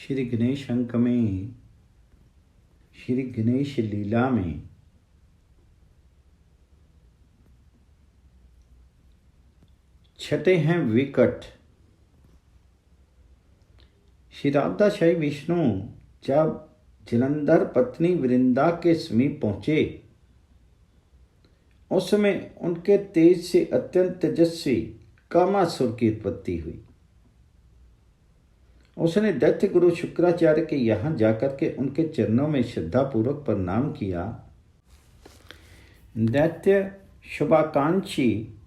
श्री गणेश अंक में श्री गणेश लीला में छठे हैं विकट। श्री राधाशाही विष्णु जब जलंधर पत्नी वृंदा के समीप पहुंचे, उस समय उनके तेज से अत्यंत तेजस्वी कामासुर की उत्पत्ति हुई। उसने दैत्य गुरु शुक्राचार्य के यहाँ जाकर के उनके चरणों में श्रद्धापूर्वक प्रणाम किया। दैत्य शुभाकांक्षी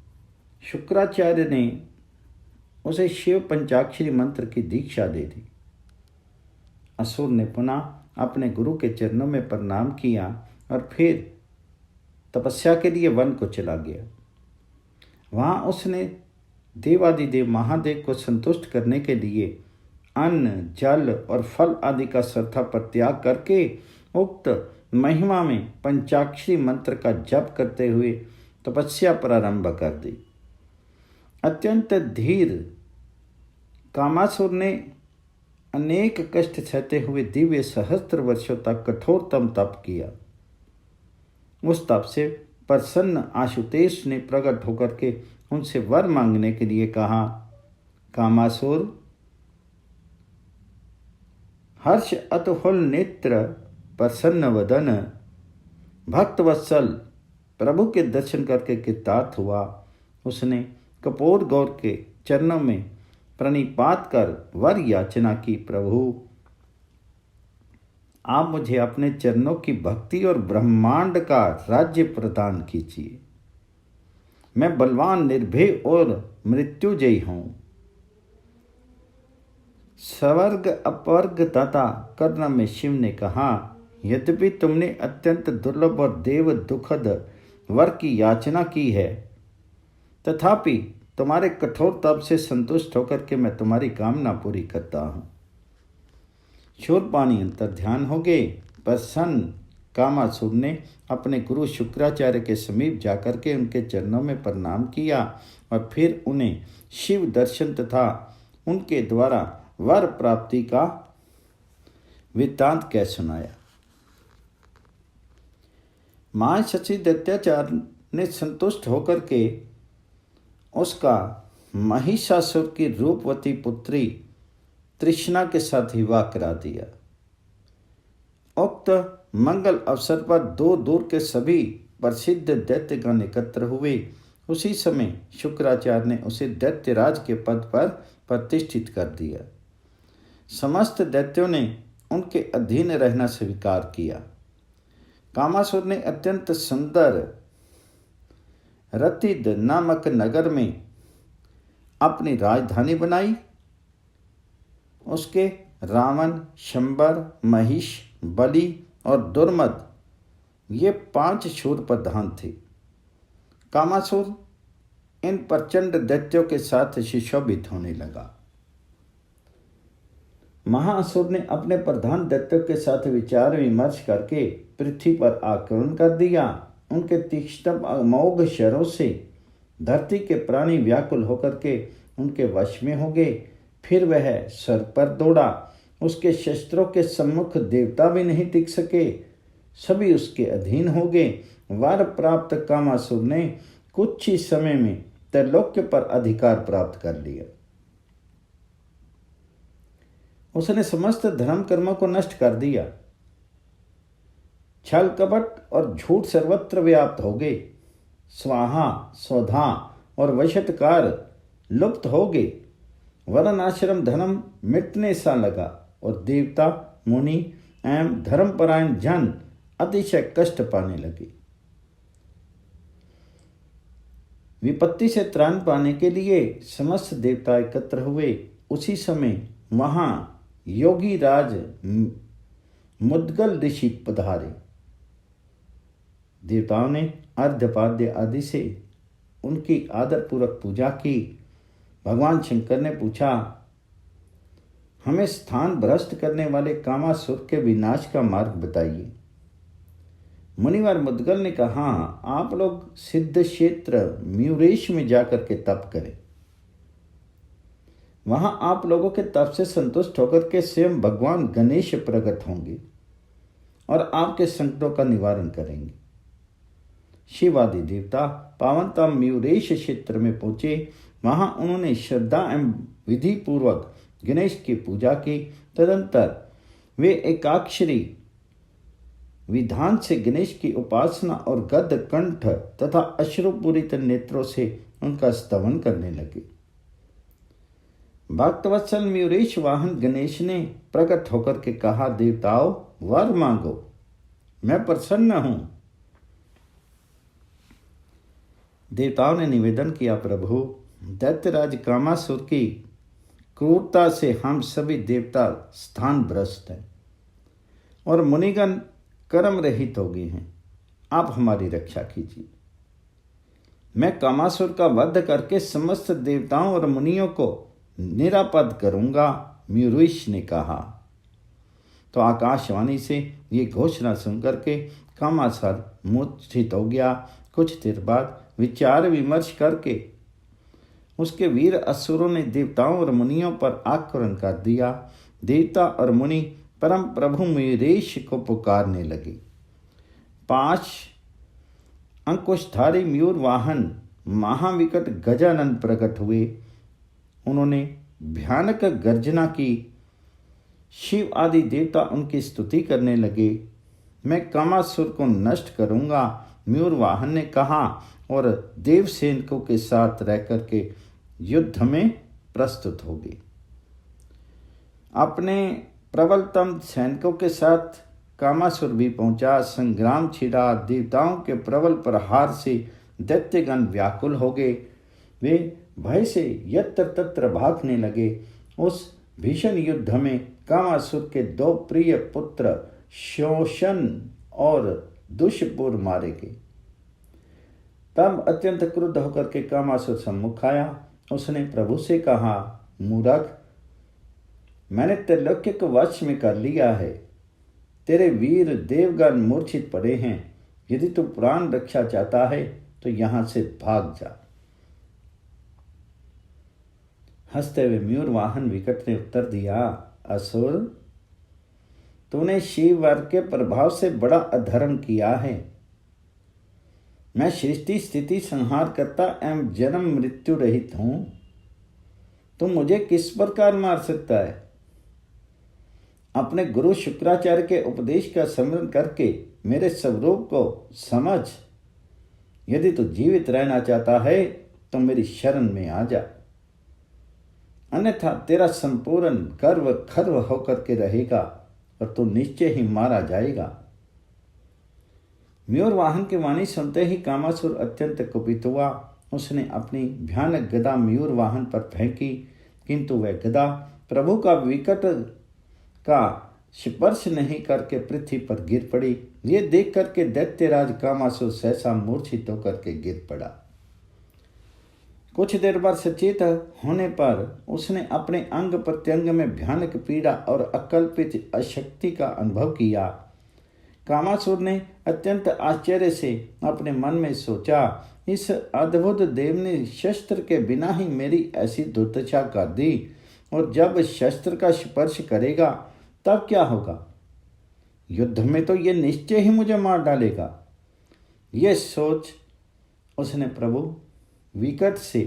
शुक्राचार्य ने उसे शिव पंचाक्षरी मंत्र की दीक्षा दे दी। असुर ने पुनः अपने गुरु के चरणों में प्रणाम किया और फिर तपस्या के लिए वन को चला गया। वहाँ उसने देवादिदेव महादेव को संतुष्ट करने के लिए अन्न, जल और फल आदि का श्रद्धा पर त्याग करके उक्त महिमा में पंचाक्षरी मंत्र का जप करते हुए तपस्या प्रारंभ कर दी। अत्यंत धीर कामासुर ने अनेक कष्ट सहते हुए दिव्य सहस्त्र वर्षों तक कठोरतम तप किया। उस तप से प्रसन्न आशुतोष ने प्रकट होकर के उनसे वर मांगने के लिए कहा। कामासुर, हर्ष अतुल नेत्र प्रसन्न वदन भक्तवत्सल प्रभु के दर्शन करके कृतार्थ हुआ। उसने कपूर गौर के चरणों में प्रणिपात कर वर याचना की। प्रभु, आप मुझे अपने चरणों की भक्ति और ब्रह्मांड का राज्य प्रदान कीजिए। मैं बलवान, निर्भय और मृत्युजयी हूँ। स्वर्ग अपवर्ग तथा कर्ण में शिव ने कहा, यद्यपि तुमने अत्यंत दुर्लभ और देव दुखद वर की याचना की है, तथापि तुम्हारे कठोर तप से संतुष्ट होकर के मैं तुम्हारी कामना पूरी करता हूँ। शूरपाणी अंतर ध्यान हो गए। प्रसन्न कामासुर ने अपने गुरु शुक्राचार्य के समीप जाकर के उनके चरणों में प्रणाम किया और फिर उन्हें शिव दर्शन तथा उनके द्वारा वर प्राप्ति का वृत्तांत कह सुनाया। महाशशि दैत्याचार्य ने संतुष्ट होकर के उसका महिषासुर की रूपवती पुत्री तृष्णा के साथ विवाह करा दिया। उक्त मंगल अवसर पर दूर दूर के सभी प्रसिद्ध दैत्यगण एकत्र हुए। उसी समय शुक्राचार्य ने उसे दैत्यराज के पद पर प्रतिष्ठित कर दिया। समस्त दैत्यों ने उनके अधीन रहना स्वीकार किया। कामासुर ने अत्यंत सुंदर रतिद नामक नगर में अपनी राजधानी बनाई। उसके रावण, शंबर, महिष, बलि और दुर्मद ये 5 शूर प्रधान थे। कामासुर इन प्रचंड दैत्यों के साथ सुशोभित होने लगा। महाअसुर ने अपने प्रधान दैत्यों के साथ विचार विमर्श करके पृथ्वी पर आक्रमण कर दिया। उनके तीक्ष्ण अमोघ शरों से धरती के प्राणी व्याकुल होकर के उनके वश में हो गए। फिर वह सर पर दौड़ा। उसके शस्त्रों के सम्मुख देवता भी नहीं टिक सके, सभी उसके अधीन हो गए। वर प्राप्त कामासुर ने कुछ ही समय में त्रैलोक्य पर अधिकार प्राप्त कर लिया। उसने समस्त धर्म कर्मों को नष्ट कर दिया। छल कपट और झूठ सर्वत्र व्याप्त हो गए। स्वाहा, स्वधा और वशत्कार लुप्त हो गए। वर्ण आश्रम धर्म मिटने सा लगा और देवता, मुनि एवं धर्मपरायण जन अतिशय कष्ट पाने लगे। विपत्ति से त्राण पाने के लिए समस्त देवता एकत्र हुए। उसी समय वहां योगी राज मुद्गल ऋषि पधारे। देवताओं ने अर्घ्यपाद्य आदि से उनकी आदरपूर्वक पूजा की। भगवान शंकर ने पूछा, हमें स्थान भ्रष्ट करने वाले कामासुर के विनाश का मार्ग बताइए। मुनिवर मुद्गल ने कहा, आप लोग सिद्ध क्षेत्र म्यूरेश में जाकर के तप करें। वहां आप लोगों के तप से संतुष्ट होकर के स्वयं भगवान गणेश प्रकट होंगे और आपके संकटों का निवारण करेंगे। शिव आदि देवता पावनतम मयूरेश क्षेत्र में पहुंचे। वहां उन्होंने श्रद्धा एवं विधि पूर्वक गणेश की पूजा की। तदंतर वे एकाक्षरी विधान से गणेश की उपासना और गद्य कंठ तथा अश्रुपूरित नेत्रों से उनका स्तवन करने लगे। भक्तवत्सल मयूरेश वाहन गणेश ने प्रकट होकर के कहा, देवताओं वर मांगो, मैं प्रसन्न हूं। देवताओं ने निवेदन किया, प्रभु दैत्यराज कामासुर की क्रूरता से हम सभी देवता स्थान भ्रष्ट हैं और मुनिगण कर्म रहित हो गए हैं। आप हमारी रक्षा कीजिए। मैं कामासुर का वध करके समस्त देवताओं और मुनियों को निरापद करूंगा, मयूरेश ने कहा। तो आकाशवाणी से ये घोषणा सुनकर के कामासुर मूर्छित हो गया। कुछ देर बाद विचार विमर्श करके उसके वीर असुरों ने देवताओं और मुनियों पर आक्रमण कर दिया। देवता और मुनि परम प्रभु मयूरेश को पुकारने लगे। 5 अंकुशधारी मयूर वाहन महाविकट गजानन प्रकट हुए। उन्होंने भयानक गर्जना की। शिव आदि देवता उनकी स्तुति करने लगे। मैं कामासुर को नष्ट करूंगा, मयूर वाहन ने कहा और देव सैनिकों के साथ रह करके युद्ध में प्रस्तुत हो गए। अपने प्रबलतम सैनिकों के साथ कामासुर भी पहुंचा। संग्राम छिड़ा। देवताओं के प्रबल प्रहार से दैत्यगण व्याकुल हो गए। वे भय से यत्र तत्र भागने लगे। उस भीषण युद्ध में कामासुर के 2 प्रिय पुत्र शोषण और दुष्पुर मारे गए। तब अत्यंत क्रुद्ध होकर के कामासुर सम्मुख आया। उसने प्रभु से कहा, मूर्ख, मैंने त्रैलोक्य को वश में कर लिया है। तेरे वीर देवगण मूर्छित पड़े हैं। यदि तू प्राण रक्षा चाहता है तो यहां से भाग जा। हंसते हुए मयूर वाहन विकट ने उत्तर दिया, असुर, तूने शिव वर के प्रभाव से बड़ा अधर्म किया है। मैं सृष्टि स्थिति संहार करता एवं जन्म मृत्यु रहित हूं। तुम मुझे किस प्रकार मार सकता है? अपने गुरु शुक्राचार्य के उपदेश का स्मरण करके मेरे स्वरूप को समझ। यदि तू जीवित रहना चाहता है तो मेरी शरण में आ जा, अन्यथा तेरा संपूर्ण गर्व खर्व होकर के रहेगा और तू निश्चय ही मारा जाएगा। मयूर वाहन की वाणी सुनते ही कामासुर अत्यंत कुपित हुआ। उसने अपनी भयानक गदा मयूर वाहन पर फेंकी, किंतु वह गदा प्रभु का विकट का स्पर्श नहीं करके पृथ्वी पर गिर पड़ी। ये देख करके दैत्यराज कामासुर सहसा मूर्छित होकर के गिर पड़ा। कुछ देर बाद सचेत होने पर उसने अपने अंग प्रत्यंग में भयानक पीड़ा और अकल्पित अशक्ति का अनुभव किया। कामासुर ने अत्यंत आश्चर्य से अपने मन में सोचा, इस अद्भुत देव ने शस्त्र के बिना ही मेरी ऐसी दुर्दशा कर दी, और जब शस्त्र का स्पर्श करेगा तब क्या होगा? युद्ध में तो ये निश्चय ही मुझे मार डालेगा। ये सोच उसने प्रभु विकट से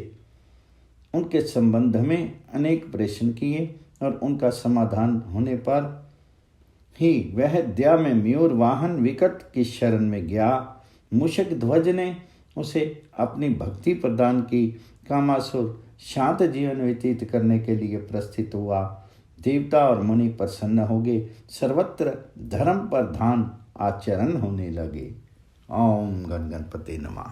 उनके संबंध में अनेक प्रश्न किए और उनका समाधान होने पर ही वह दया में मयूर वाहन विकट की शरण में गया। मूषक ध्वज ने उसे अपनी भक्ति प्रदान की। कामासुर शांत जीवन व्यतीत करने के लिए प्रस्थित हुआ। देवता और मुनि प्रसन्न हो गए। सर्वत्र धर्म प्रधान आचरण होने लगे। ओम गण गणपति नमः।